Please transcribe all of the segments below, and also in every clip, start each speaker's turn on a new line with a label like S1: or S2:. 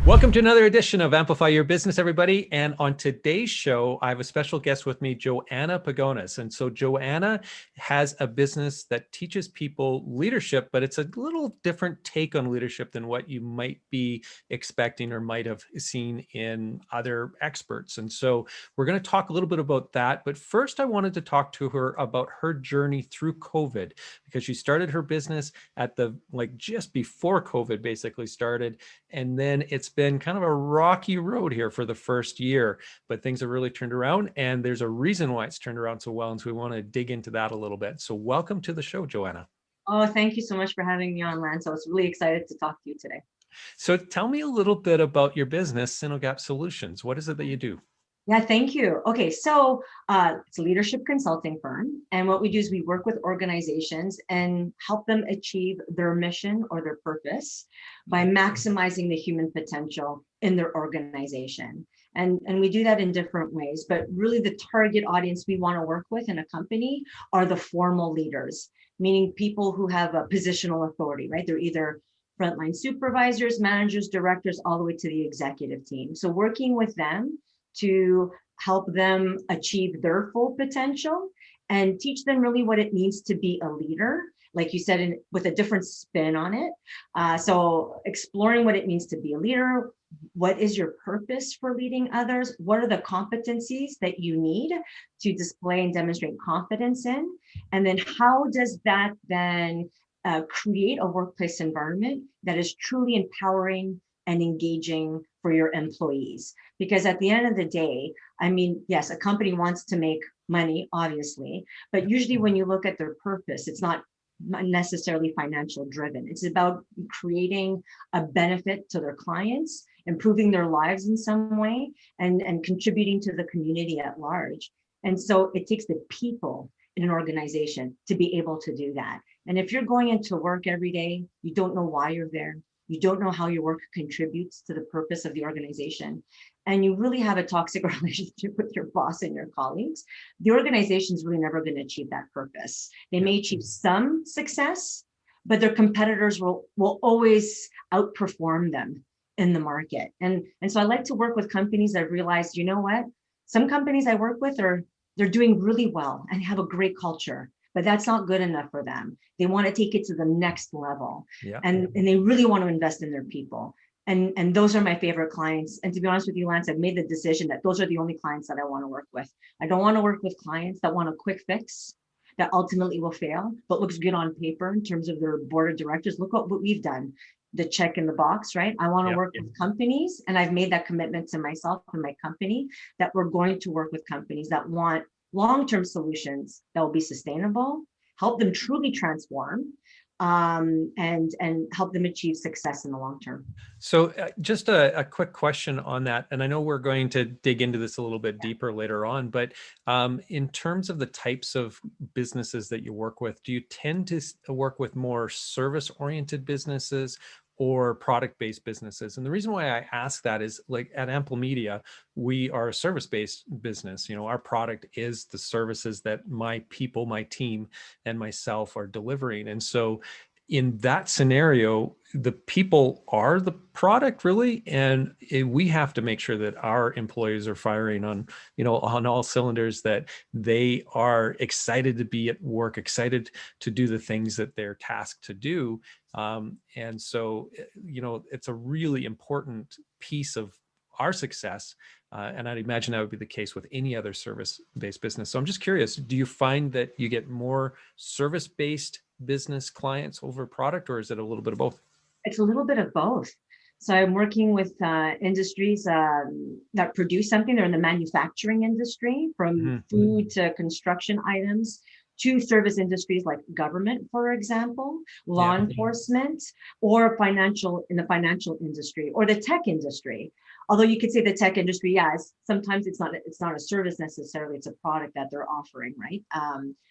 S1: Welcome to another edition of Amplify Your Business, everybody. And on today's show, I have a special guest with me, Johanna Pagonis. And so Johanna has a business that teaches people leadership, but it's a little different take on leadership than what you might be expecting or might have seen in other experts. And so we're going to talk a little bit about that. But first, I wanted to talk to her about her journey through COVID, because she started her business at just before COVID basically started. And then it's been kind of a rocky road here for the first year, but things have really turned around, and there's a reason why it's turned around so well. And so we want to dig into that a little bit. So welcome to the show, Johanna.
S2: Oh, thank you so much for having me on, Lance. I was really excited to talk to you today.
S1: So tell me a little bit about your business, Sinogap Solutions. What is it that you do?
S2: Yeah, thank you. Okay, so it's a leadership consulting firm. And what we do is we work with organizations and help them achieve their mission or their purpose by maximizing the human potential in their organization. And we do that in different ways, but really the target audience we want to work with in a company are the formal leaders, meaning people who have a positional authority, right? They're either frontline supervisors, managers, directors, all the way to the executive team. So working with them to help them achieve their full potential and teach them really what it means to be a leader, like you said, with a different spin on it. So exploring what it means to be a leader, what is your purpose for leading others? What are the competencies that you need to display and demonstrate confidence in? And then how does that then create a workplace environment that is truly empowering and engaging for your employees? Because at the end of the day, I mean, yes, a company wants to make money, obviously, but usually when you look at their purpose, it's not necessarily financial driven. It's about creating a benefit to their clients, improving their lives in some way, and contributing to the community at large. And so it takes the people in an organization to be able to do that. And if you're going into work every day, you don't know why you're there, you don't know how your work contributes to the purpose of the organization, and you really have a toxic relationship with your boss and your colleagues, the organization is really never going to achieve that purpose. They may achieve some success, but their competitors will always outperform them in the market. And so I like to work with companies that realize, you know what, some companies I work with they're doing really well and have a great culture, but that's not good enough for them. They want to take it to the next level. And they really want to invest in their people. And those are my favorite clients. And to be honest with you, Lance, I've made the decision that those are the only clients that I want to work with. I don't want to work with clients that want a quick fix that ultimately will fail, but looks good on paper in terms of their board of directors. Look what we've done, the check in the box, right? I want to work with companies, and I've made that commitment to myself and my company that we're going to work with companies that want long-term solutions that will be sustainable, help them truly transform, and help them achieve success in the long term.
S1: So just a quick question on that. And I know we're going to dig into this a little bit deeper later on, but in terms of the types of businesses that you work with, do you tend to work with more service-oriented businesses or product-based businesses? And the reason why I ask that is, like, at Ample Media, we are a service-based business. You know, our product is the services that my people, my team, and myself are delivering. And so in that scenario, the people are the product, really, and we have to make sure that our employees are firing on, on all cylinders, that they are excited to be at work, excited to do the things that they're tasked to do. And so, it's a really important piece of our success. And I'd imagine that would be the case with any other service-based business. So I'm just curious, do you find that you get more service-based business clients over product, or is it a little bit of both?
S2: It's a little bit of both. So I'm working with industries that produce something. They're in the manufacturing industry, from food to construction items, to service industries like government, for example, law enforcement, or in the financial industry, or the tech industry. Although you could say the tech industry, sometimes it's not a service necessarily, it's a product that they're offering, right?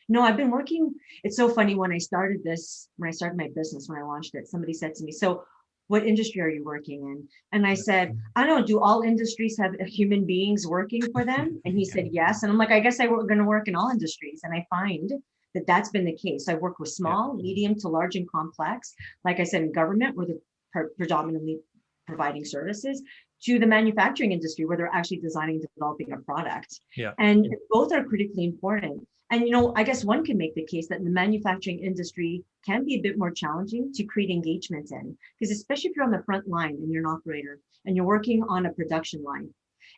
S2: No, I've been working. It's so funny, when I started my business, when I launched it, somebody said to me, so what industry are you working in? And I said, I don't know, do all industries have human beings working for them? And he said, yes. And I'm like, I guess I'm going to work in all industries. And I find that that's been the case. I work with small, medium to large and complex. Like I said, in government, we're the predominantly providing services, to the manufacturing industry where they're actually designing and developing a product.
S1: Yeah.
S2: And both are critically important. And, I guess one can make the case that the manufacturing industry can be a bit more challenging to create engagement in, because especially if you're on the front line and you're an operator and you're working on a production line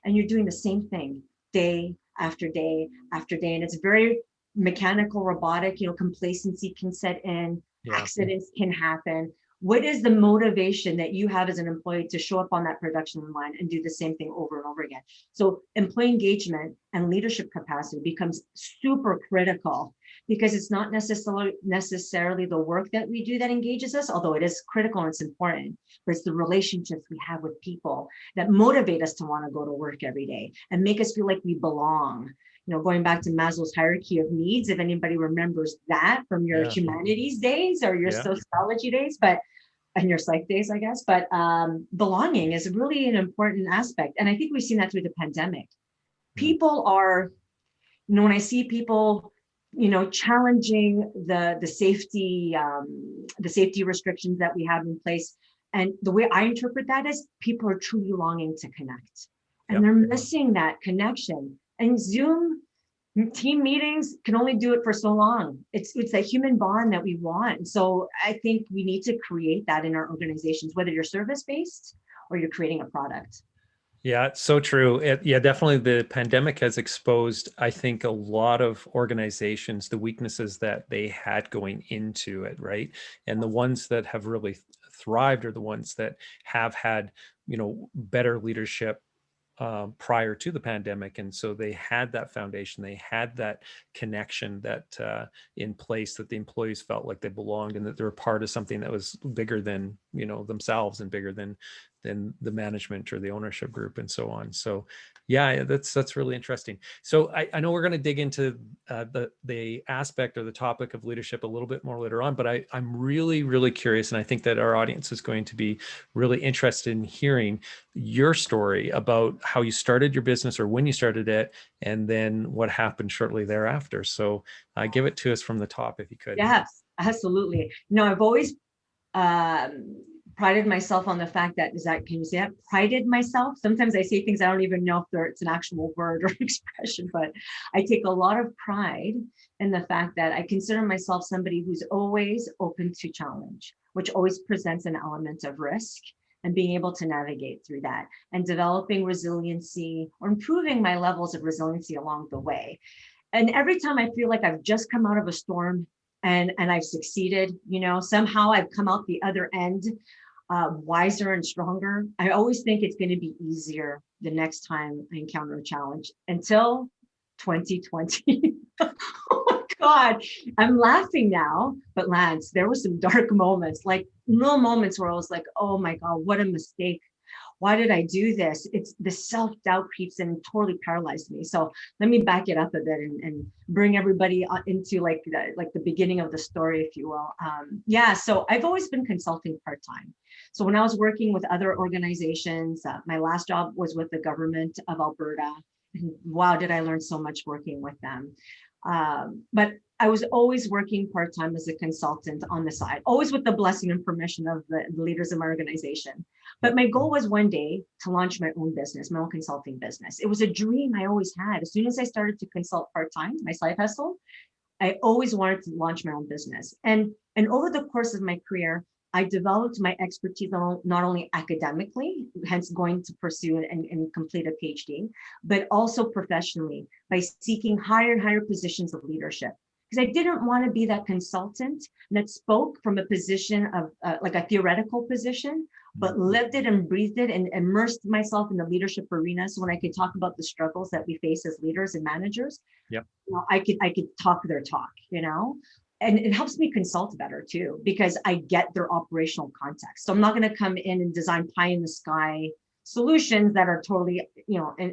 S2: and you're doing the same thing day after day after day, and it's very mechanical, robotic, complacency can set in,
S1: Yeah.
S2: accidents can happen. What is the motivation that you have as an employee to show up on that production line and do the same thing over and over again? So employee engagement and leadership capacity becomes super critical, because it's not necessarily the work that we do that engages us, although it is critical and it's important, but it's the relationships we have with people that motivate us to want to go to work every day and make us feel like we belong. Going back to Maslow's hierarchy of needs, if anybody remembers that from your humanities days or your sociology days, and your psych days, I guess, but belonging is really an important aspect. And I think we've seen that through the pandemic. People are, when I see people, challenging the safety restrictions that we have in place. And the way I interpret that is people are truly longing to connect, and they're missing that connection. And Zoom team meetings can only do it for so long. It's that human bond that we want. So I think we need to create that in our organizations, whether you're service-based or you're creating a product.
S1: Yeah, it's so true. Definitely the pandemic has exposed, I think, a lot of organizations, the weaknesses that they had going into it, right? And the ones that have really thrived are the ones that have had, better leadership prior to the pandemic. And so they had that foundation, they had that connection that in place, that the employees felt like they belonged and that they're a part of something that was bigger than, themselves and bigger than the management or the ownership group and so on. So yeah, that's really interesting. So I know we're going to dig into the aspect or the topic of leadership a little bit more later on, but I'm really, really curious. And I think that our audience is going to be really interested in hearing your story about how you started your business or when you started it, and then what happened shortly thereafter. So give it to us from the top if you could.
S2: Yes, absolutely. I've always prided myself on the fact that, can you say that? Prided myself? Sometimes I say things I don't even know if it's an actual word or expression, but I take a lot of pride in the fact that I consider myself somebody who's always open to challenge, which always presents an element of risk, and being able to navigate through that and developing resiliency or improving my levels of resiliency along the way. And every time I feel like I've just come out of a storm and I've succeeded, somehow I've come out the other end wiser and stronger, I always think it's going to be easier the next time I encounter a challenge, until 2020. Oh my God, I'm laughing now, but Lance, there were some dark moments, like real moments where I was like, oh my God, what a mistake. Why did I do this? It's the self-doubt creeps in and totally paralyzed me. So let me back it up a bit and bring everybody into like the beginning of the story, if you will. So I've always been consulting part-time. So when I was working with other organizations, my last job was with the government of Alberta. And wow, did I learn so much working with them. But I was always working part-time as a consultant on the side, always with the blessing and permission of the leaders of my organization. But my goal was one day to launch my own business, my own consulting business. It was a dream I always had. As soon as I started to consult part-time, my side hustle, I always wanted to launch my own business. And over the course of my career, I developed my expertise not only academically, hence going to pursue and complete a PhD, but also professionally by seeking higher and higher positions of leadership. Because I didn't want to be that consultant that spoke from a position of like a theoretical position, but lived it and breathed it and immersed myself in the leadership arena. So when I could talk about the struggles that we face as leaders and managers, I could talk their talk, And it helps me consult better too, because I get their operational context. So I'm not going to come in and design pie in the sky solutions that are totally,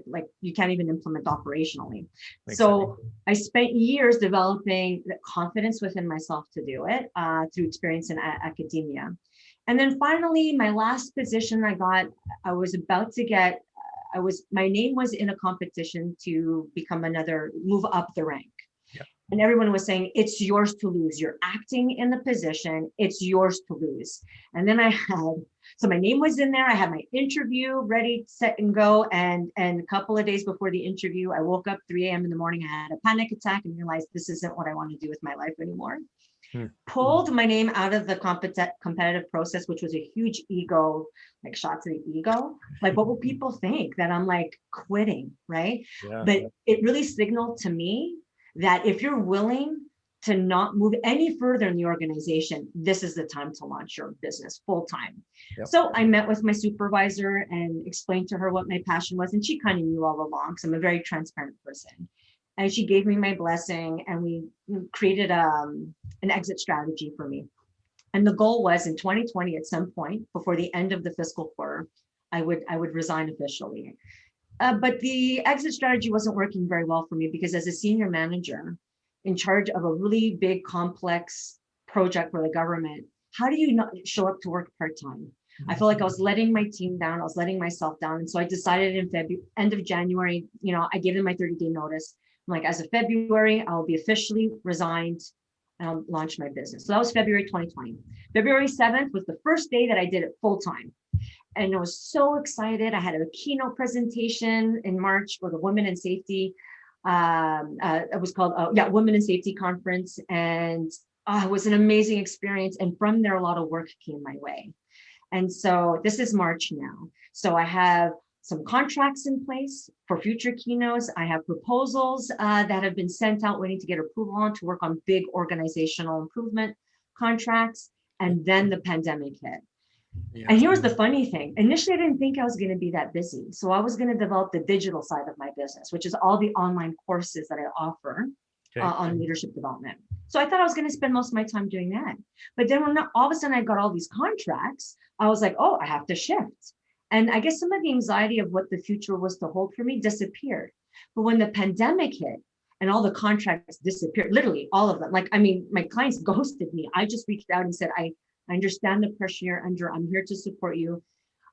S2: like you can't even implement operationally. So I spent years developing the confidence within myself to do it through experience in academia. And then finally, my last position I got, I was about to get, my name was in a competition to move up the rank. And everyone was saying, it's yours to lose. You're acting in the position. It's yours to lose. And then I had So my name was in there. I had my interview ready, set and go. And a couple of days before the interview, I woke up 3 a.m. in the morning. I had a panic attack and realized this isn't what I want to do with my life anymore. Pulled my name out of the competitive process, which was a huge ego, like shot to the ego. Like, what will people think that I'm like quitting, right?
S1: Yeah.
S2: But it really signaled to me that if you're willing to not move any further in the organization, this is the time to launch your business full time.
S1: Yep.
S2: So I met with my supervisor and explained to her what my passion was. And she kind of knew all along, because I'm a very transparent person. And she gave me my blessing, and we created an exit strategy for me. And the goal was in 2020, at some point before the end of the fiscal quarter, I would resign officially. But the exit strategy wasn't working very well for me, because as a senior manager in charge of a really big, complex project for the government, how do you not show up to work part-time? I felt like I was letting my team down. I was letting myself down. And so I decided in end of January, I gave them my 30-day notice. I'm like, as of February, I'll be officially resigned and I'll launch my business. So that was February 2020. February 7th was the first day that I did it full time. And I was so excited. I had a keynote presentation in March for the Women in Safety. It was called, Women in Safety Conference. And it was an amazing experience. And from there, a lot of work came my way. And so this is March now. So I have some contracts in place for future keynotes. I have proposals that have been sent out waiting to get approval on to work on big organizational improvement contracts. And then the pandemic hit. Yeah. And here's the funny thing. Initially, I didn't think I was going to be that busy. So I was going to develop the digital side of my business, which is all the online courses that I offer on leadership development. So I thought I was going to spend most of my time doing that. But then when all of a sudden I got all these contracts, I was like, oh, I have to shift. And I guess some of the anxiety of what the future was to hold for me disappeared. But when the pandemic hit and all the contracts disappeared, literally all of them, my clients ghosted me. I just reached out and said, I understand the pressure you're under. I'm here to support you.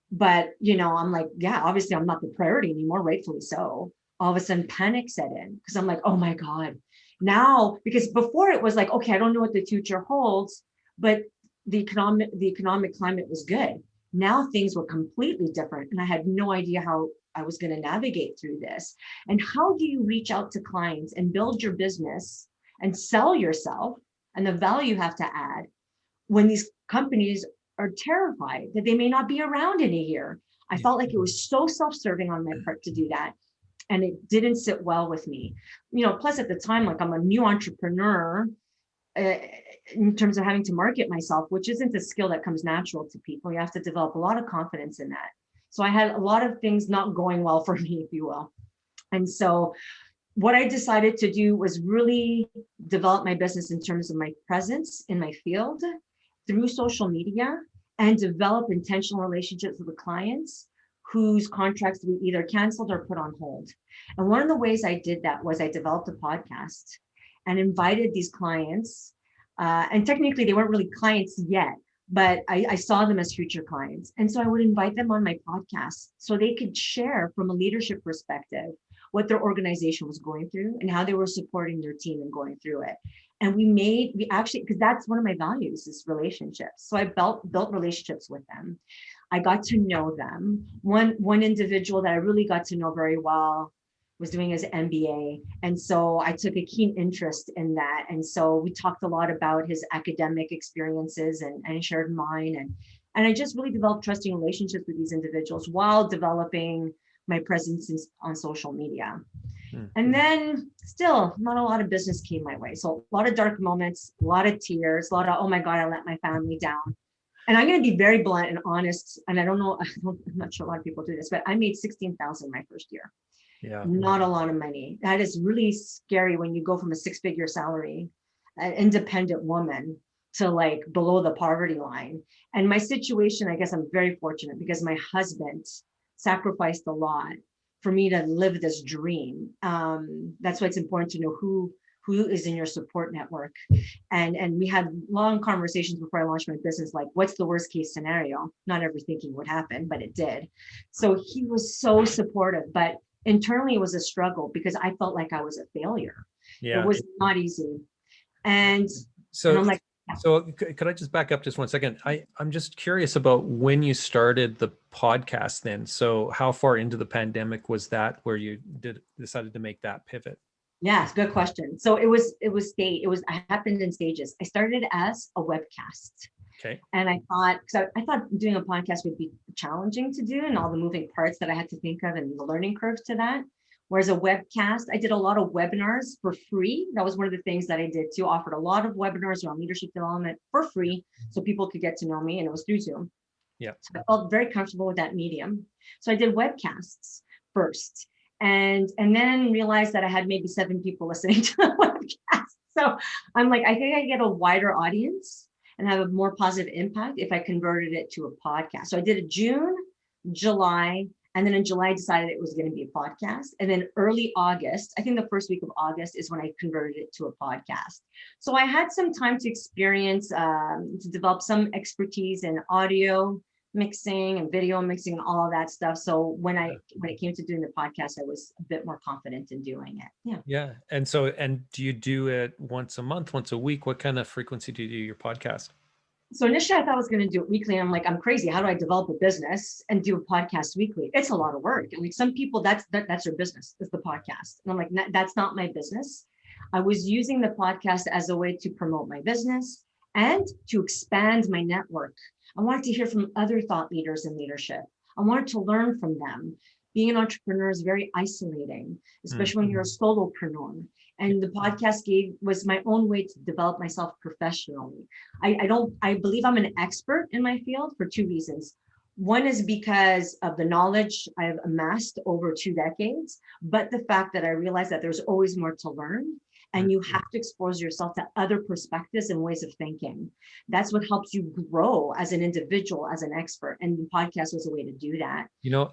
S2: But, I'm like, yeah, obviously I'm not the priority anymore, rightfully so. All of a sudden panic set in, because I'm like, oh my God. Now, because before it was like, okay, I don't know what the future holds, but the economic climate was good. Now things were completely different, and I had no idea how I was going to navigate through this. And how do you reach out to clients and build your business and sell yourself and the value you have to add when these companies are terrified that they may not be around in a year? I felt like it was so self-serving on my part to do that. And it didn't sit well with me. Plus at the time, like, I'm a new entrepreneur in terms of having to market myself, which isn't a skill that comes natural to people. You have to develop a lot of confidence in that. So I had a lot of things not going well for me, if you will. And so what I decided to do was really develop my business in terms of my presence in my field through social media, and develop intentional relationships with the clients whose contracts we either canceled or put on hold. And one of the ways I did that was I developed a podcast and invited these clients. And technically they weren't really clients yet, but I saw them as future clients. And so I would invite them on my podcast so they could share from a leadership perspective what their organization was going through and how they were supporting their team and going through it. And we actually, because that's one of my values, is relationships. So I built relationships with them. I got to know them. One individual that I really got to know very well was doing his MBA. And so I took a keen interest in that. And so we talked a lot about his academic experiences and shared mine. And I just really developed trusting relationships with these individuals while developing my presence on social media. And then still not a lot of business came my way. So a lot of dark moments, a lot of tears, a lot of, oh my God, I let my family down. And I'm going to be very blunt and honest. And I'm not sure a lot of people do this, but I made $16,000 my first year. Yeah. Not a lot of money. That is really scary when you go from a 6-figure salary, an independent woman, to like below the poverty line. And my situation, I guess I'm very fortunate because my husband sacrificed a lot for me to live this dream. That's why it's important to know who is in your support network. And we had long conversations before I launched my business, like, what's the worst case scenario? Not ever thinking would happen, but it did. So he was so supportive, but internally it was a struggle because I felt like I was a failure. Yeah. It was not easy. And I'm like,
S1: So could I just back up just 1 second? I'm just curious about when you started the podcast then. So how far into the pandemic was that where you decided to make that pivot?
S2: Yes, good question. So it happened in stages. I started as a webcast.
S1: Okay.
S2: And I thought doing a podcast would be challenging to do and all the moving parts that I had to think of and the learning curve to that. Whereas a webcast, I did a lot of webinars for free. That was one of the things that I did too. Offered a lot of webinars around leadership development for free so people could get to know me, and it was through Zoom.
S1: Yeah.
S2: So I felt very comfortable with that medium. So I did webcasts first and then realized that I had maybe 7 people listening to the webcast. So I'm like, I think I get a wider audience and have a more positive impact if I converted it to a podcast. So I did it June, July, and then in July I decided it was going to be a podcast. And then early August, I think the first week of August is when I converted it to a podcast. So I had some time to experience, to develop some expertise in audio mixing and video mixing and all of that stuff. So when it came to doing the podcast, I was a bit more confident in doing it. Yeah.
S1: Yeah. And do you do it once a month, once a week? What kind of frequency do you do your podcast?
S2: So initially I thought I was going to do it weekly. And I'm like, I'm crazy. How do I develop a business and do a podcast weekly? It's a lot of work. And like some people, that's their business, is the podcast. And I'm like, that's not my business. I was using the podcast as a way to promote my business and to expand my network. I wanted to hear from other thought leaders in leadership. I wanted to learn from them. Being an entrepreneur is very isolating, especially when you're a solopreneur. And the podcast was my own way to develop myself professionally. I believe I'm an expert in my field for 2 reasons. One is because of the knowledge I've amassed over 2 decades, but the fact that I realize that there's always more to learn. And you have to expose yourself to other perspectives and ways of thinking. That's what helps you grow as an individual, as an expert. And the podcast was a way to do that.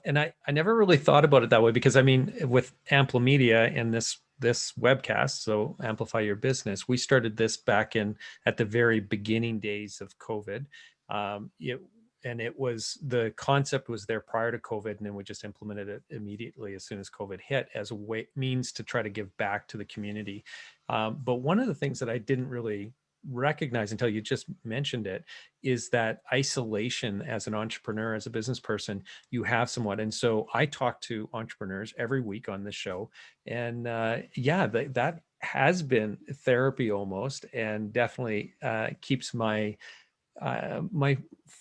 S1: And I never really thought about it that way because I mean, with Ampli Media and this webcast, so Amplify Your Business, we started this back at the very beginning days of COVID. The concept was there prior to COVID, and then we just implemented it immediately as soon as COVID hit as a means to try to give back to the community. But one of the things that I didn't really recognize until you just mentioned it is that isolation as an entrepreneur, as a business person, you have somewhat. And so I talk to entrepreneurs every week on this show, and that has been therapy almost, and definitely keeps my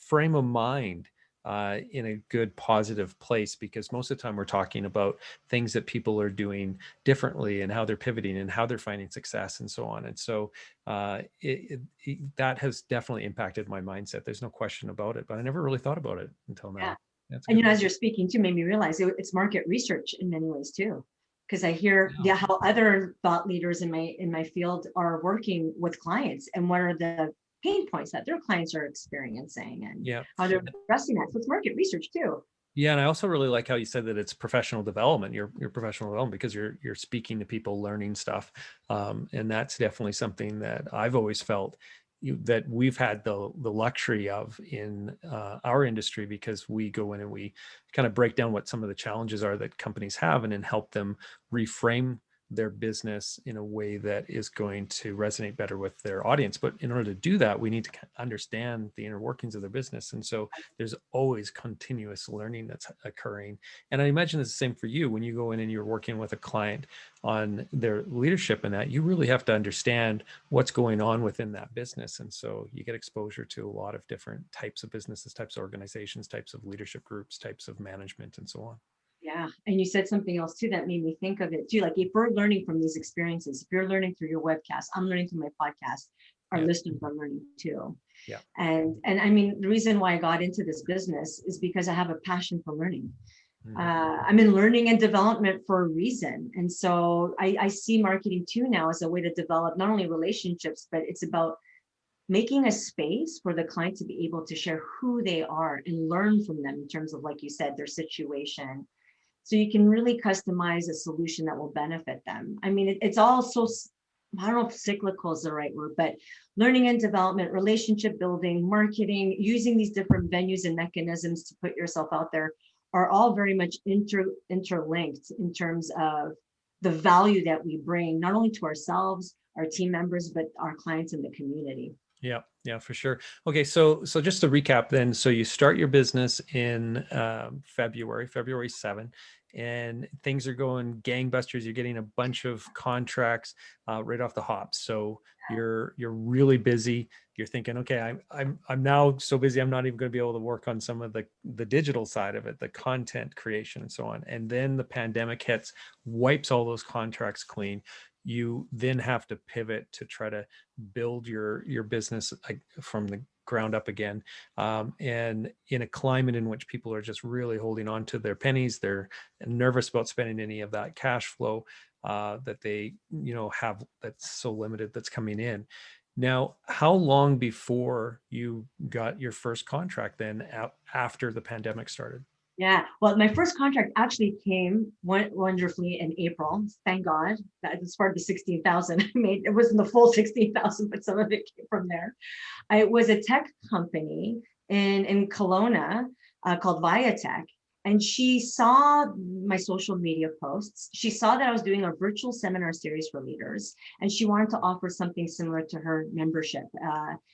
S1: frame of mind in a good positive place, because most of the time we're talking about things that people are doing differently and how they're pivoting and how they're finding success and so on. And so that has definitely impacted my mindset. There's no question about it, but I never really thought about it until now.
S2: Yeah.
S1: That's
S2: And
S1: good.
S2: as you're speaking too, made me realize it's market research in many ways too. Because I hear how other thought leaders in my field are working with clients and what are the pain points that their clients are experiencing and how they're addressing that. So it's market research too.
S1: Yeah, and I also really like how you said that it's professional development. Your professional development, because you're speaking to people, learning stuff, and that's definitely something that I've always felt that we've had the luxury of in our industry, because we go in and we kind of break down what some of the challenges are that companies have, and then help them reframe their business in a way that is going to resonate better with their audience. But in order to do that, we need to understand the inner workings of their business. And so there's always continuous learning that's occurring. And I imagine it's the same for you when you go in and you're working with a client on their leadership, and that you really have to understand what's going on within that business. And so you get exposure to a lot of different types of businesses, types of organizations, types of leadership groups, types of management, and so on.
S2: Yeah. And you said something else too that made me think of it too. Like if we're learning from these experiences, if you're learning through your webcast, I'm learning through my podcast, our listeners are learning too.
S1: Yeah.
S2: And I mean, the reason why I got into this business is because I have a passion for learning. I'm in learning and development for a reason. And so I see marketing too now as a way to develop not only relationships, but it's about making a space for the client to be able to share who they are and learn from them in terms of, like you said, their situation. So you can really customize a solution that will benefit them. I mean, it's all so, I don't know if cyclical is the right word, but learning and development, relationship building, marketing, using these different venues and mechanisms to put yourself out there are all very much interlinked in terms of the value that we bring, not only to ourselves, our team members, but our clients in the community.
S1: Yeah, yeah, for sure. Okay, so just to recap then, so you start your business in February 7, and things are going gangbusters. You're getting a bunch of contracts right off the hop. So you're really busy. You're thinking, okay, I'm now so busy. I'm not even going to be able to work on some of the digital side of it, the content creation and so on. And then the pandemic hits, wipes all those contracts clean. You then have to pivot to try to build your business from the ground up again, and in a climate in which people are just really holding on to their pennies. They're nervous about spending any of that cash flow that they have, that's so limited, that's coming in. Now, how long before you got your first contract then, after the pandemic started?
S2: Yeah. Well, my first contract actually came wonderfully in April. Thank God. That was part of the 16,000 I made. It wasn't the full 16,000, but some of it came from there. It was a tech company in Kelowna called Viatech. And she saw my social media posts. She saw that I was doing a virtual seminar series for leaders, and she wanted to offer something similar to her membership.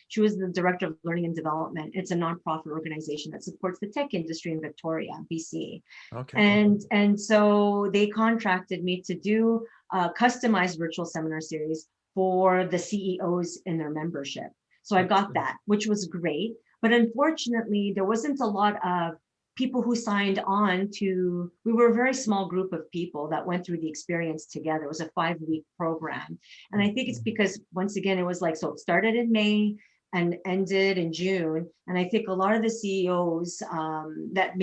S2: She was the director of learning and development. It's a nonprofit organization that supports the tech industry in Victoria, BC.
S1: Okay.
S2: And so they contracted me to do a customized virtual seminar series for the CEOs in their membership. So I got that, which was great. But unfortunately, there wasn't a lot of people who signed on to, we were a very small group of people that went through the experience together. It was a 5-week program. And I think it's because, once again, it was like, so it started in May and ended in June. And I think a lot of the CEOs that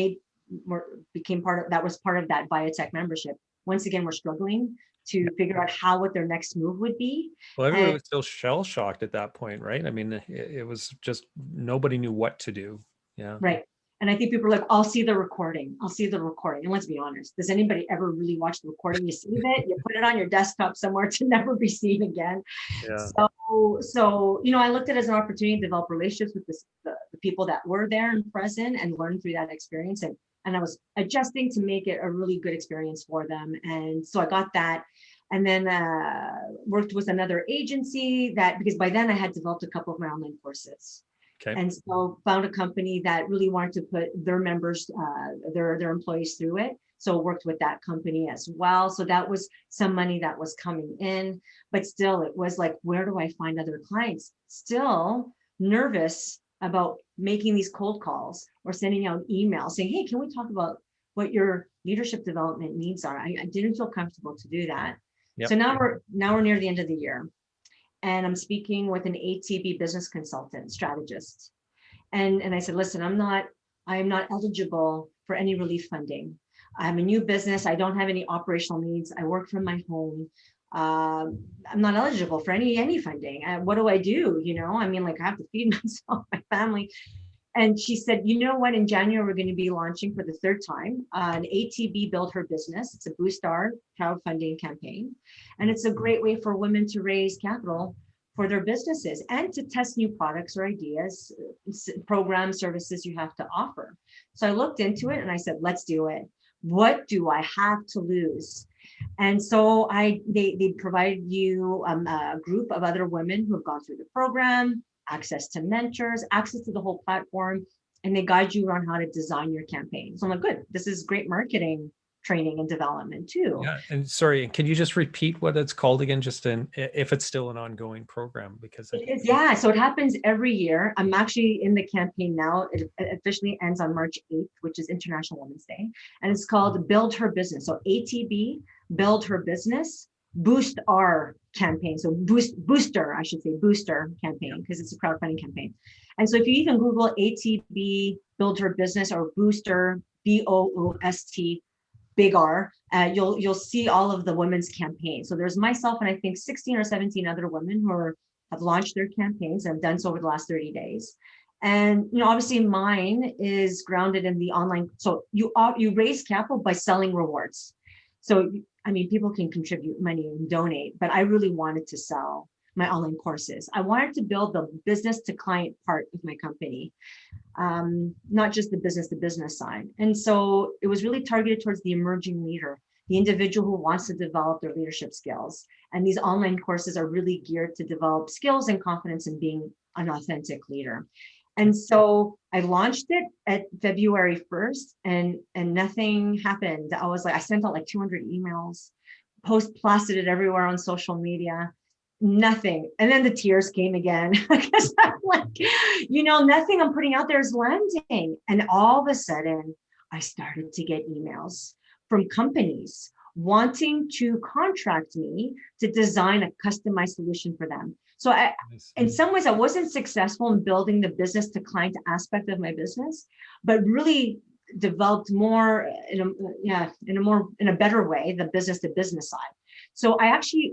S2: became part of, that was part of that biotech membership, once again, were struggling to figure out what their next move would be.
S1: Well, everybody
S2: And
S1: was still shell shocked at that point, right? I mean, it was just nobody knew what to do. Yeah.
S2: right. And I think people are like, I'll see the recording. I'll see the recording. And let's be honest, does anybody ever really watch the recording? You save it, you put it on your desktop somewhere to never be seen again.
S1: Yeah.
S2: So I looked at it as an opportunity to develop relationships with the people that were there and present, and learn through that experience. And I was adjusting to make it a really good experience for them. And so I got that. And then worked with another agency because by then I had developed a couple of my online courses.
S1: Okay.
S2: And so found a company that really wanted to put their members, their employees through it. So worked with that company as well. So that was some money that was coming in, but still it was like, where do I find other clients? Still nervous about making these cold calls or sending out emails saying, hey, can we talk about what your leadership development needs are? I didn't feel comfortable to do that.
S1: Yep.
S2: So now we're near the end of the year, and I'm speaking with an ATB business consultant strategist. And I said, listen, I am not eligible for any relief funding. I'm a new business. I don't have any operational needs. I work from my home. I'm not eligible for any funding. What do I do? I mean, like, I have to feed myself, my family. And she said, you know what, in January, we're going to be launching for the third time an ATB Build Her Business. It's a BoostR crowdfunding campaign. And it's a great way for women to raise capital for their businesses and to test new products or ideas, programs, services you have to offer. So I looked into it and I said, let's do it. What do I have to lose? And so they provide you a group of other women who have gone through the program, access to mentors, access to the whole platform, and they guide you on how to design your campaign. So I'm like, good, this is great marketing training and development too.
S1: Yeah. And sorry, can you just repeat what it's called again, just if it's still an ongoing program? Because
S2: It is, yeah. So it happens every year. I'm actually in the campaign now. It officially ends on March 8th, which is International Women's Day. And it's called Build Her Business. So ATB, Build Her Business, BoostR campaign. So BoostR, I should say, BoostR campaign, because it's a crowdfunding campaign. And so if you even Google ATB, Build Her Business, or BoostR, BOOST, Big R, you'll see all of the women's campaigns. So there's myself and I think 16 or 17 other women who have launched their campaigns and have done so over the last 30 days. And obviously mine is grounded in the online. So you raise capital by selling rewards. So I mean, people can contribute money and donate, but I really wanted to sell my online courses. I wanted to build the business to client part of my company, not just the business to business side. And so it was really targeted towards the emerging leader, the individual who wants to develop their leadership skills. And these online courses are really geared to develop skills and confidence in being an authentic leader. And so I launched it at February 1st, and nothing happened. I sent out like 200 emails, blasted it everywhere on social media, nothing. And then the tears came again because I'm like, nothing I'm putting out there is landing. And all of a sudden, I started to get emails from companies wanting to contract me to design a customized solution for them. So in some ways, I wasn't successful in building the business to client aspect of my business, but really developed more in a better way, the business to business side. So I actually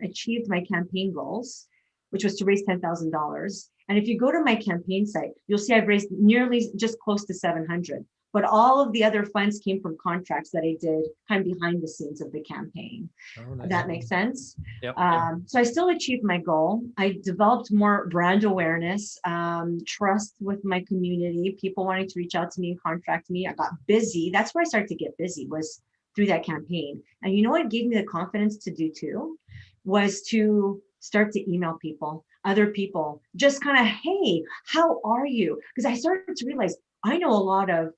S2: achieved my campaign goals, which was to raise $10,000. And if you go to my campaign site, you'll see I've raised nearly just close to 700. But all of the other funds came from contracts that I did kind of behind the scenes of the campaign.
S1: Oh, nice.
S2: That makes sense.
S1: Yep.
S2: So I still achieved my goal. I developed more brand awareness, trust with my community, people wanting to reach out to me and contract me. I got busy. That's where I started to get busy, was through that campaign. And you know what gave me the confidence to do too? Was to start to email people, other people, just kind of, hey, how are you? Because I started to realize I know a lot of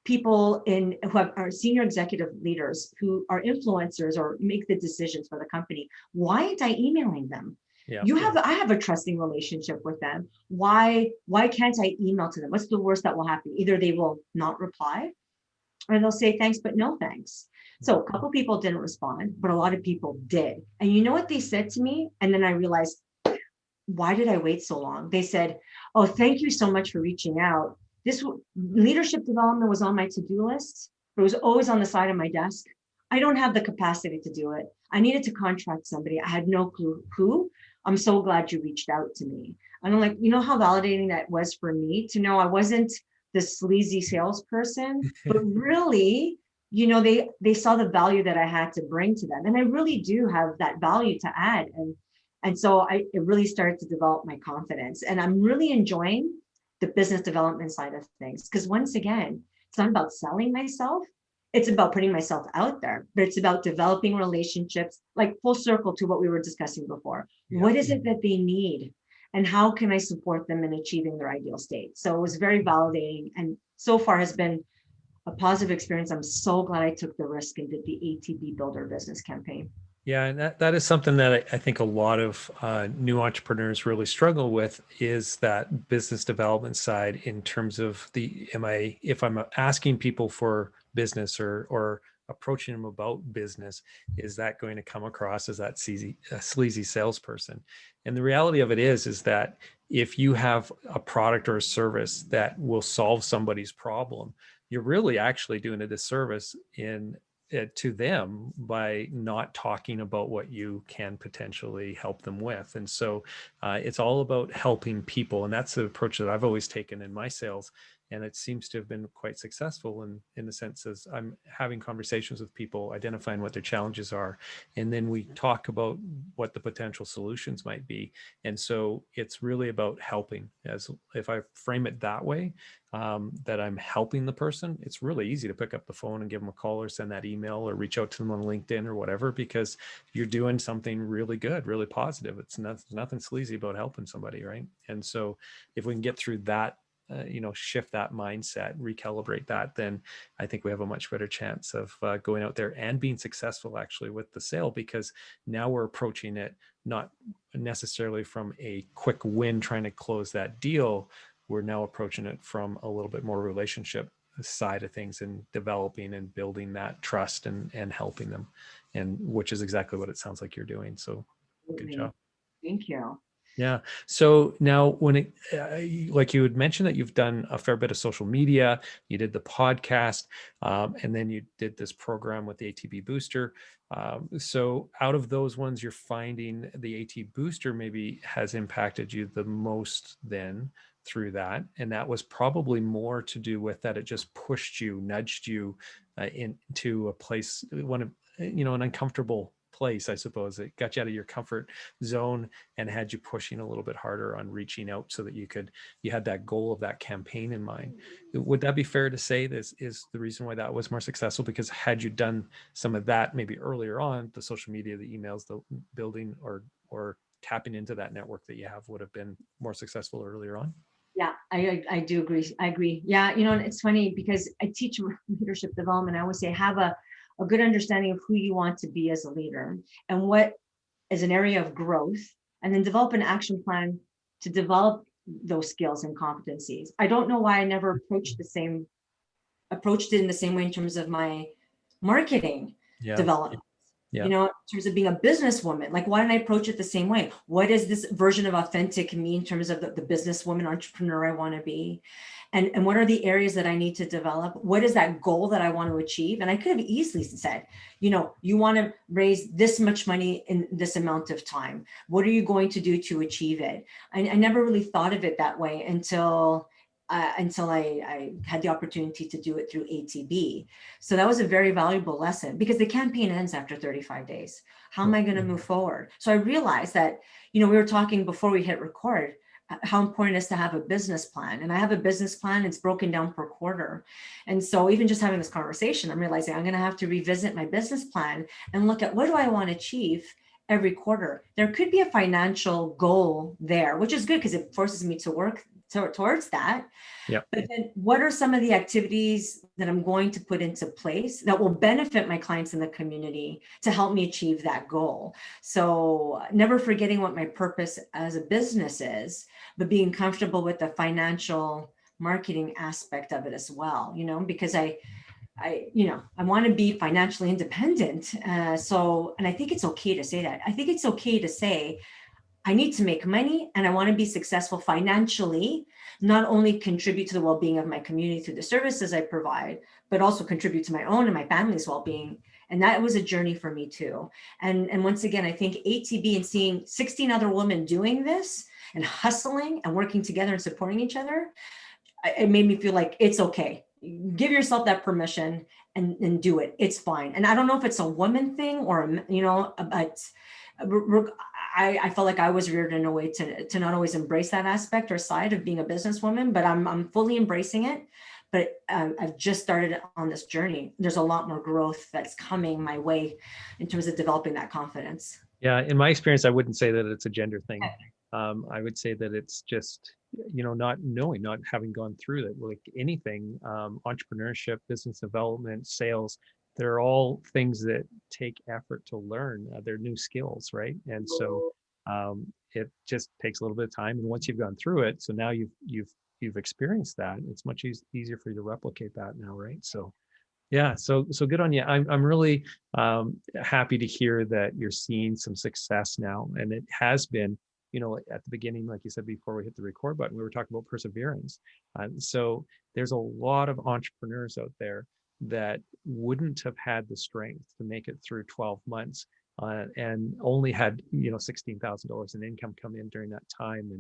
S2: people who are senior executive leaders who are influencers or make the decisions for the company. Why aren't I emailing them?
S1: Yeah.
S2: I have a trusting relationship with them. Why can't I email to them? What's the worst that will happen? Either they will not reply, or they'll say thanks, but no thanks. So a couple people didn't respond, but a lot of people did. And you know what they said to me? And then I realized, why did I wait so long? They said, oh, thank you so much for reaching out. This leadership development was on my to-do list. It was always on the side of my desk. I don't have the capacity to do it. I needed to contract somebody. I had no clue who. I'm so glad you reached out to me. And I'm like, you know how validating that was for me to know I wasn't the sleazy salesperson, but really, they saw the value that I had to bring to them. And I really do have that value to add. And so it really started to develop my confidence. And I'm really enjoying the business development side of things. Because once again, it's not about selling myself. It's about putting myself out there, but it's about developing relationships, like full circle to what we were discussing before. Yeah. What is it that they need? And how can I support them in achieving their ideal state? So it was very validating, and so far has been a positive experience. I'm so glad I took the risk and did the ATB Builder business campaign.
S1: Yeah, and that is something that I think a lot of new entrepreneurs really struggle with, is that business development side, in terms of if I'm asking people for business or approaching them about business, is that going to come across as that sleazy salesperson? And the reality of it is that if you have a product or a service that will solve somebody's problem, you're really actually doing a disservice to them by not talking about what you can potentially help them with. And so it's all about helping people. And that's the approach that I've always taken in my sales. And it seems to have been quite successful in the sense as I'm having conversations with people, identifying what their challenges are. And then we talk about what the potential solutions might be. And so it's really about helping. As if I frame it that way, that I'm helping the person, it's really easy to pick up the phone and give them a call or send that email or reach out to them on LinkedIn or whatever, because you're doing something really good, really positive. It's nothing sleazy about helping somebody, right? And so if we can get through that, shift that mindset, recalibrate that, then I think we have a much better chance of going out there and being successful actually with the sale, because now we're approaching it not necessarily from a quick win trying to close that deal. We're now approaching it from a little bit more relationship side of things, and developing and building that trust and helping them, and which is exactly what it sounds like you're doing. So good job.
S2: Thank you.
S1: Yeah. So now when like you had mentioned that you've done a fair bit of social media, you did the podcast, and then you did this program with the ATB Booster. So out of those ones, you're finding the AT Booster maybe has impacted you the most then through that. And that was probably more to do with that. It just pushed you, nudged you into a place, an uncomfortable place, I suppose. It got you out of your comfort zone and had you pushing a little bit harder on reaching out so that you had that goal of that campaign in mind. Would that be fair to say this is the reason why that was more successful? Because had you done some of that maybe earlier on, the social media, the emails, the building or tapping into that network that you have would have been more successful earlier on.
S2: Yeah, I do agree. I agree. Yeah, you know, and it's funny because I teach leadership development. I always say have a good understanding of who you want to be as a leader and what is an area of growth, and then develop an action plan to develop those skills and competencies. I don't know why I never approached it in the same way in terms of my marketing
S1: Yeah.
S2: development.
S1: Yeah.
S2: You know, in terms of being a businesswoman, like why didn't I approach it the same way? What is this version of authentic me in terms of the businesswoman entrepreneur I want to be? And what are the areas that I need to develop? What is that goal that I want to achieve? And I could have easily said, you know, you want to raise this much money in this amount of time. What are you going to do to achieve it? I never really thought of it that way until I had the opportunity to do it through ATB. So that was a very valuable lesson because the campaign ends after 35 days. How am I going to move forward? So I realized that, you know, we were talking before we hit record, how important it is to have a business plan. And I have a business plan, it's broken down per quarter. And so even just having this conversation, I'm realizing I'm going to have to revisit my business plan and look at what do I want to achieve every quarter. There could be a financial goal there, which is good because it forces me to work towards that.
S1: Yeah.
S2: But then what are some of the activities that I'm going to put into place that will benefit my clients in the community to help me achieve that goal? So never forgetting what my purpose as a business is, but being comfortable with the financial marketing aspect of it as well, you know, because I want to be financially independent. And I think it's okay to say that. I think it's okay to say, I need to make money and I want to be successful financially, not only contribute to the well-being of my community through the services I provide, but also contribute to my own and my family's well-being. And that was a journey for me too. And once again, I think ATB and seeing 16 other women doing this and hustling and working together and supporting each other, it made me feel like it's okay. Give yourself that permission and do it. It's fine. And I don't know if it's a woman thing or, you know, but I felt like I was reared in a way to not always embrace that aspect or side of being a businesswoman, but I'm fully embracing it. But I've just started on this journey. There's a lot more growth that's coming my way in terms of developing that confidence.
S1: Yeah, in my experience, I wouldn't say that it's a gender thing. I would say that it's just, you know, not knowing, not having gone through it, like anything, entrepreneurship, business development, sales, they're all things that take effort to learn. They're new skills, right? And so it just takes a little bit of time. And once you've gone through it, so now you've experienced that, it's much easier for you to replicate that now, right? So yeah, so good on you. I'm really happy to hear that you're seeing some success now, and it has been, you know, at the beginning, like you said before we hit the record button, we were talking about perseverance. So there's a lot of entrepreneurs out there that wouldn't have had the strength to make it through 12 months and only had, you know, $16,000 in income come in during that time,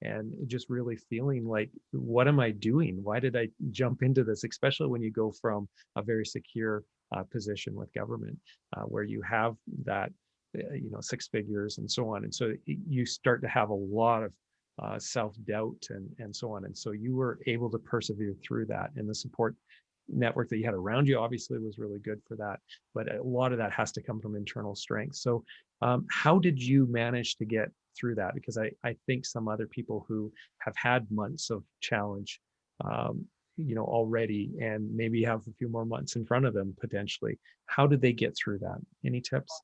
S1: and just really feeling like, what am I doing? Why did I jump into this? Especially when you go from a very secure position with government, where you have that, you know, six figures and so on, and so you start to have a lot of self-doubt and so on, and so you were able to persevere through that, and the support network that you had around you obviously was really good for that, but a lot of that has to come from internal strength. So how did you manage to get through that? Because I think some other people who have had months of challenge, you know, already, and maybe have a few more months in front of them potentially, how did they get through that? Any tips?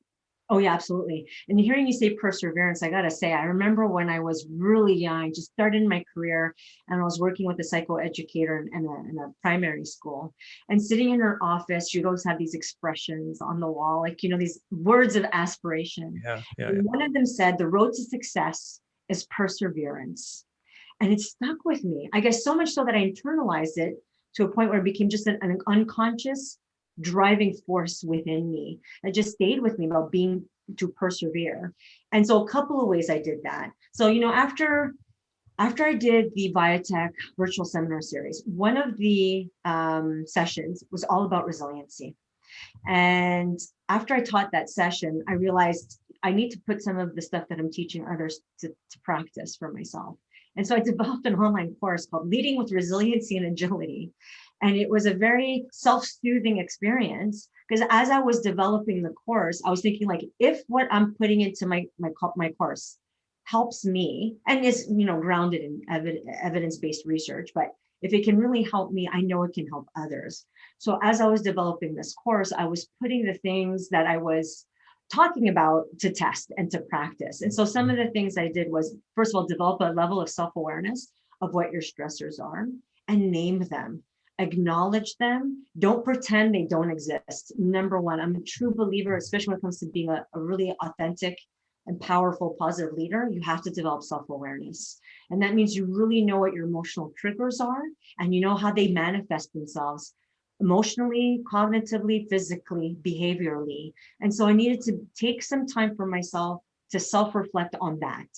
S2: Oh yeah, absolutely. And hearing you say perseverance, I gotta say, I remember when I was really young, just started my career, and I was working with a psychoeducator in a primary school, and sitting in her office, she'd always have these expressions on the wall, like, you know, these words of aspiration.
S1: Yeah.
S2: And one of them said, "The road to success is perseverance." And it stuck with me. I guess so much so that I internalized it to a point where it became just an unconscious driving force within me that just stayed with me about being to persevere. And so a couple of ways I did that. So, you know, after I did the Biotech virtual seminar series, one of the sessions was all about resiliency. And after I taught that session, I realized I need to put some of the stuff that I'm teaching others to practice for myself. And so I developed an online course called Leading with Resiliency and Agility. And it was a very self-soothing experience because as I was developing the course, I was thinking, like, if what I'm putting into my course helps me and is, grounded in evidence-based research, but if it can really help me, I know it can help others. So as I was developing this course, I was putting the things that I was talking about to test and to practice. And so some of the things I did was, first of all, develop a level of self-awareness of what your stressors are and name them. Acknowledge them. Don't pretend they don't exist. Number one, I'm a true believer, especially when it comes to being a really authentic and powerful, positive leader, you have to develop self-awareness. And that means you really know what your emotional triggers are and you know how they manifest themselves emotionally, cognitively, physically, behaviorally. And so I needed to take some time for myself to self-reflect on that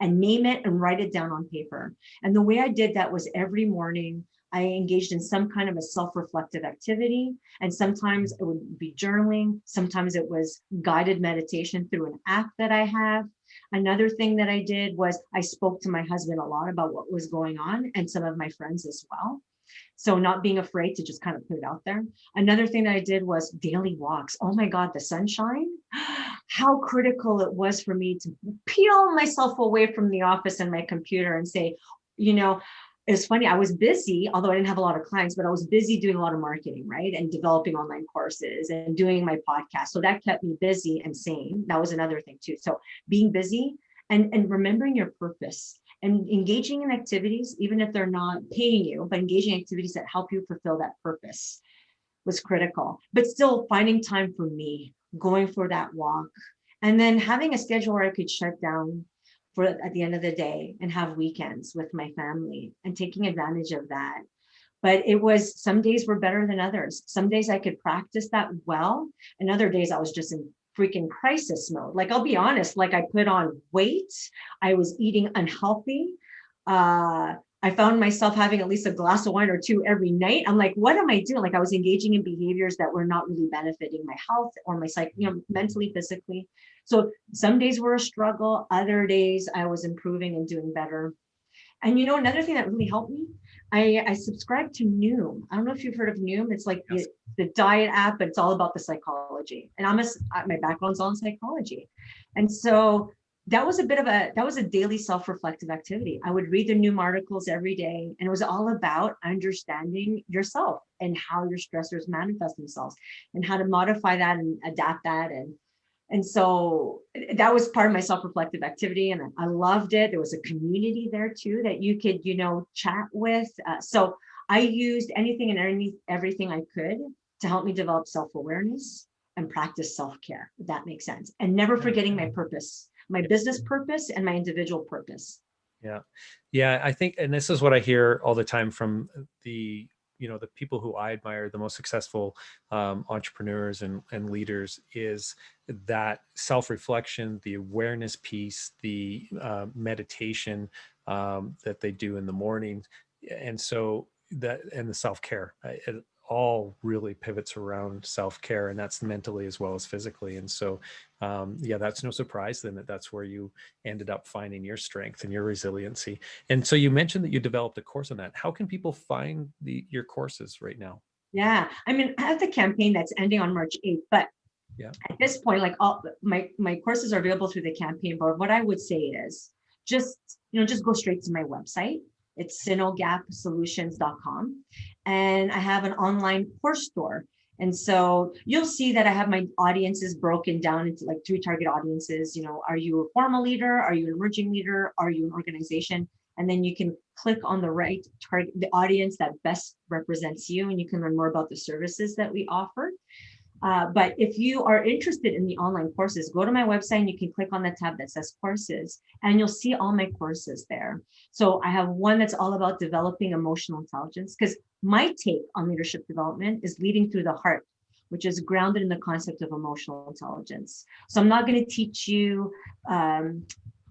S2: and name it and write it down on paper. And the way I did that was every morning I engaged in some kind of a self-reflective activity. And sometimes it would be journaling. Sometimes it was guided meditation through an app that I have. Another thing that I did was I spoke to my husband a lot about what was going on and some of my friends as well. So not being afraid to just kind of put it out there. Another thing that I did was daily walks. Oh my God, the sunshine, how critical it was for me to peel myself away from the office and my computer and say, it's funny, I was busy, although I didn't have a lot of clients, but I was busy doing a lot of marketing, right? And developing online courses and doing my podcast. So that kept me busy and sane. That was another thing too. So being busy and remembering your purpose and engaging in activities, even if they're not paying you, but engaging in activities that help you fulfill that purpose was critical. But still finding time for me, going for that walk, and then having a schedule where I could shut down for at the end of the day and have weekends with my family and taking advantage of that. But it was, some days were better than others. Some days I could practice that well, and other days I was just in freaking crisis mode. Like, I'll be honest, like I put on weight, I was eating unhealthy. I found myself having at least a glass of wine or two every night. I'm like, what am I doing? Like I was engaging in behaviors that were not really benefiting my health or my psyche, mentally, physically. So some days were a struggle. Other days I was improving and doing better. And another thing that really helped me, I subscribed to Noom. I don't know if you've heard of Noom. It's like
S1: Yes.
S2: the diet app, but it's all about the psychology. And my background's all in psychology. And so that was a daily self-reflective activity. I would read the Noom articles every day, and it was all about understanding yourself and how your stressors manifest themselves and how to modify that and adapt that. And so that was part of my self-reflective activity. And I loved it. There was a community there too, that you could, chat with. So I used anything and everything I could to help me develop self-awareness and practice self-care, if that makes sense. And never forgetting my purpose, my business purpose and my individual purpose.
S1: Yeah. Yeah. I think, and this is what I hear all the time from the people who I admire, the most successful entrepreneurs and leaders, is that self-reflection, the awareness piece, the meditation that they do in the morning. And so and the self-care, it all really pivots around self-care, and that's mentally as well as physically. And so, that's no surprise then that's where you ended up finding your strength and your resiliency. And so you mentioned that you developed a course on that. How can people find your courses right now?
S2: Yeah. I mean, I have the campaign that's ending on March 8th, but
S1: Yeah.
S2: at this point, like all my courses are available through the campaign board. What I would say is just go straight to my website. It's sinogapsolutions.com. And I have an online course store. And so you'll see that I have my audiences broken down into like 3 target audiences. Are you a formal leader? Are you an emerging leader? Are you an organization? And then you can click on the right target, the audience that best represents you, and you can learn more about the services that we offer. But if you are interested in the online courses, go to my website and you can click on the tab that says courses, and you'll see all my courses there. So I have one that's all about developing emotional intelligence, because my take on leadership development is leading through the heart, which is grounded in the concept of emotional intelligence. So I'm not going to teach you,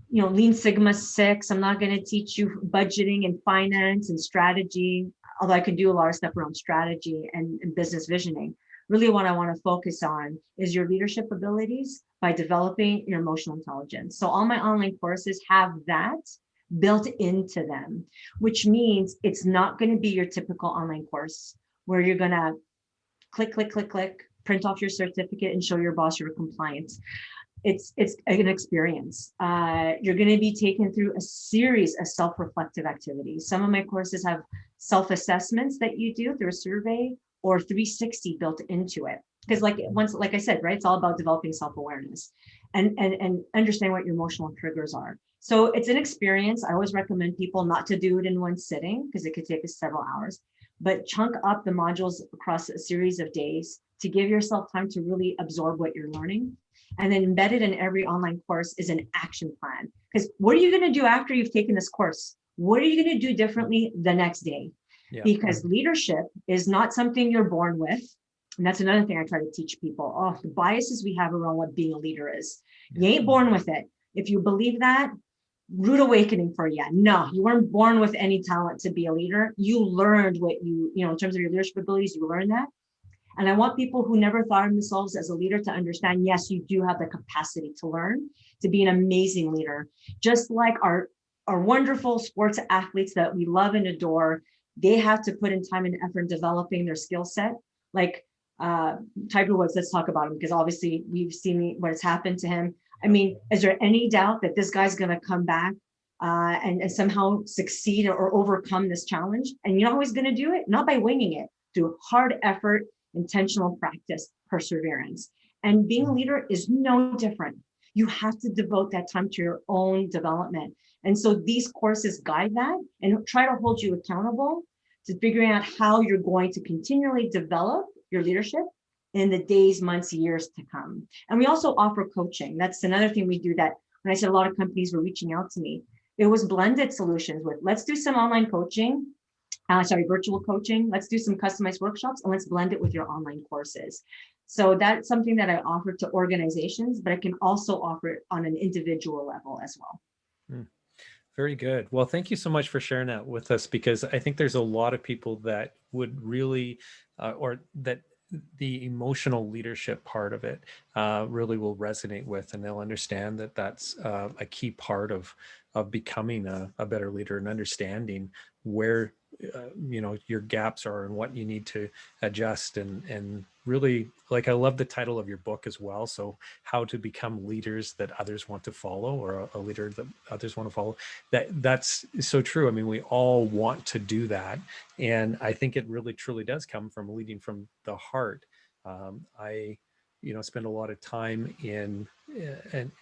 S2: Lean Sigma 6. I'm not going to teach you budgeting and finance and strategy, although I can do a lot of stuff around strategy and business visioning. Really what I want to focus on is your leadership abilities by developing your emotional intelligence. So all my online courses have that built into them, which means it's not going to be your typical online course where you're going to click, print off your certificate and show your boss you're compliant. it's an experience. You're going to be taken through a series of self-reflective activities. Some of my courses have self-assessments that you do through a survey or 360 built into it. Because like I said, right, it's all about developing self-awareness and understand what your emotional triggers are. So it's an experience. I always recommend people not to do it in one sitting because it could take us several hours, but chunk up the modules across a series of days to give yourself time to really absorb what you're learning. And then embedded in every online course is an action plan. Because what are you going to do after you've taken this course? What are you going to do differently the next day?
S1: Yeah.
S2: Because leadership is not something you're born with. And that's another thing I try to teach people. Oh, the biases we have around what being a leader is. You ain't born with it. If you believe that, rude awakening for you. No, you weren't born with any talent to be a leader. You learned what in terms of your leadership abilities, you learned that. And I want people who never thought of themselves as a leader to understand, yes, you do have the capacity to learn, to be an amazing leader. Just like our wonderful sports athletes that we love and adore, they have to put in time and effort in developing their skill set. Like Tiger Woods, let's talk about him, because obviously we've seen what has happened to him. I mean, is there any doubt that this guy's going to come back and somehow succeed or overcome this challenge? And you know how he's going to do it? Not by winging it, through hard effort, intentional practice, perseverance. And being a leader is no different. You have to devote that time to your own development. And so these courses guide that and try to hold you accountable to figuring out how you're going to continually develop your leadership in the days, months, years to come. And we also offer coaching. That's another thing we do, that when I said a lot of companies were reaching out to me, it was blended solutions with, let's do some online coaching, virtual coaching. Let's do some customized workshops and let's blend it with your online courses. So that's something that I offer to organizations, but I can also offer it on an individual level as well.
S1: Very good. Well, thank you so much for sharing that with us, because I think there's a lot of people that would really, or that the emotional leadership part of it really will resonate with, and they'll understand that that's a key part of becoming a better leader, and understanding where your gaps are and what you need to adjust, and really, like, I love the title of your book as well. So how to become leaders that others want to follow, or a leader that others want to follow. That's so true. I mean, we all want to do that, and I think it really truly does come from leading from the heart. I spend a lot of time and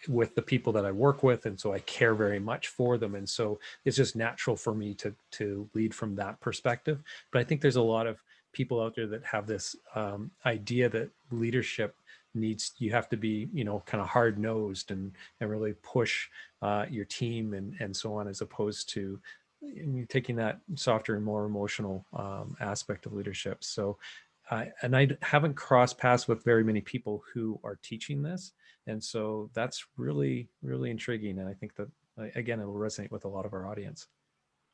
S1: with the people that I work with, and so I care very much for them, and so it's just natural for me to lead from that perspective. But I think there's a lot of people out there that have this idea that leadership you have to be kind of hard nosed and really push your team and so on, as opposed to taking that softer and more emotional aspect of leadership. So and I haven't crossed paths with very many people who are teaching this, and so that's really, really intriguing, and I think that again, it will resonate with a lot of our audience.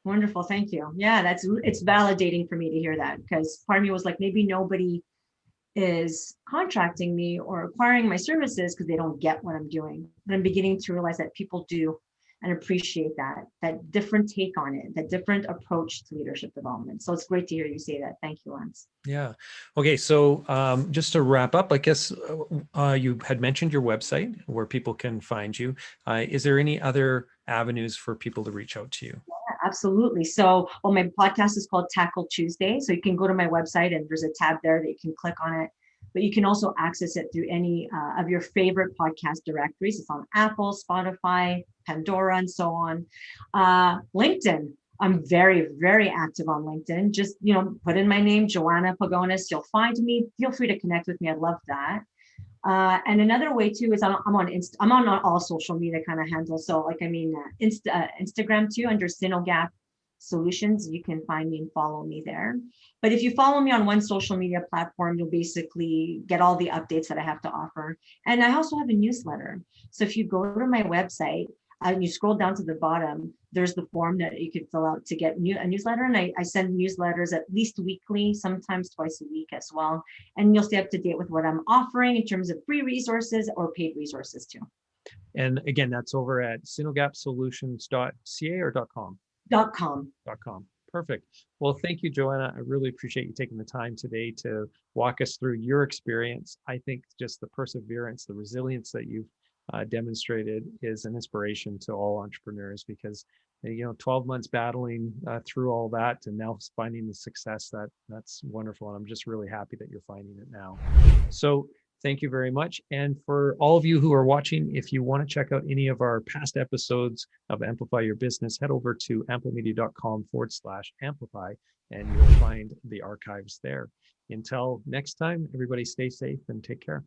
S2: Wonderful. Thank you. Yeah, it's validating for me to hear that, because part of me was like, maybe nobody is contracting me or acquiring my services because they don't get what I'm doing. But I'm beginning to realize that people do, and appreciate that different take on it, that different approach to leadership development. So it's great to hear you say that. Thank you, Lance.
S1: Yeah. Okay. So just to wrap up, I guess you had mentioned your website where people can find you. Is there any other avenues for people to reach out to you?
S2: Absolutely. So, well, my podcast is called Tackle Tuesday. So you can go to my website and there's a tab there that you can click on it. But you can also access it through any of your favorite podcast directories. It's on Apple, Spotify, Pandora, and so on. LinkedIn. I'm very, very active on LinkedIn. Just, put in my name, Johanna Pagonis. You'll find me. Feel free to connect with me. I'd love that. And another way too is I'm on all social media kind of handles. So Instagram too, under Sinogap Solutions. You can find me and follow me there. But if you follow me on one social media platform, you'll basically get all the updates that I have to offer. And I also have a newsletter. So if you go to my website and you scroll down to the bottom, there's the form that you could fill out to get a newsletter. And I send newsletters at least weekly, sometimes twice a week as well. And you'll stay up to date with what I'm offering in terms of free resources or paid resources too.
S1: And again, that's over at sinogapsolutions.ca or .com?
S2: .com.
S1: .com. Perfect. Well, thank you, Johanna. I really appreciate you taking the time today to walk us through your experience. I think just the perseverance, the resilience that you've demonstrated is an inspiration to all entrepreneurs, because 12 months battling through all that and now finding the success, that's wonderful. And I'm just really happy that you're finding it now. So thank you very much. And for all of you who are watching, if you want to check out any of our past episodes of Amplify Your Business, head over to amplimedia.com/amplify, and you'll find the archives there. Until next time, everybody stay safe and take care.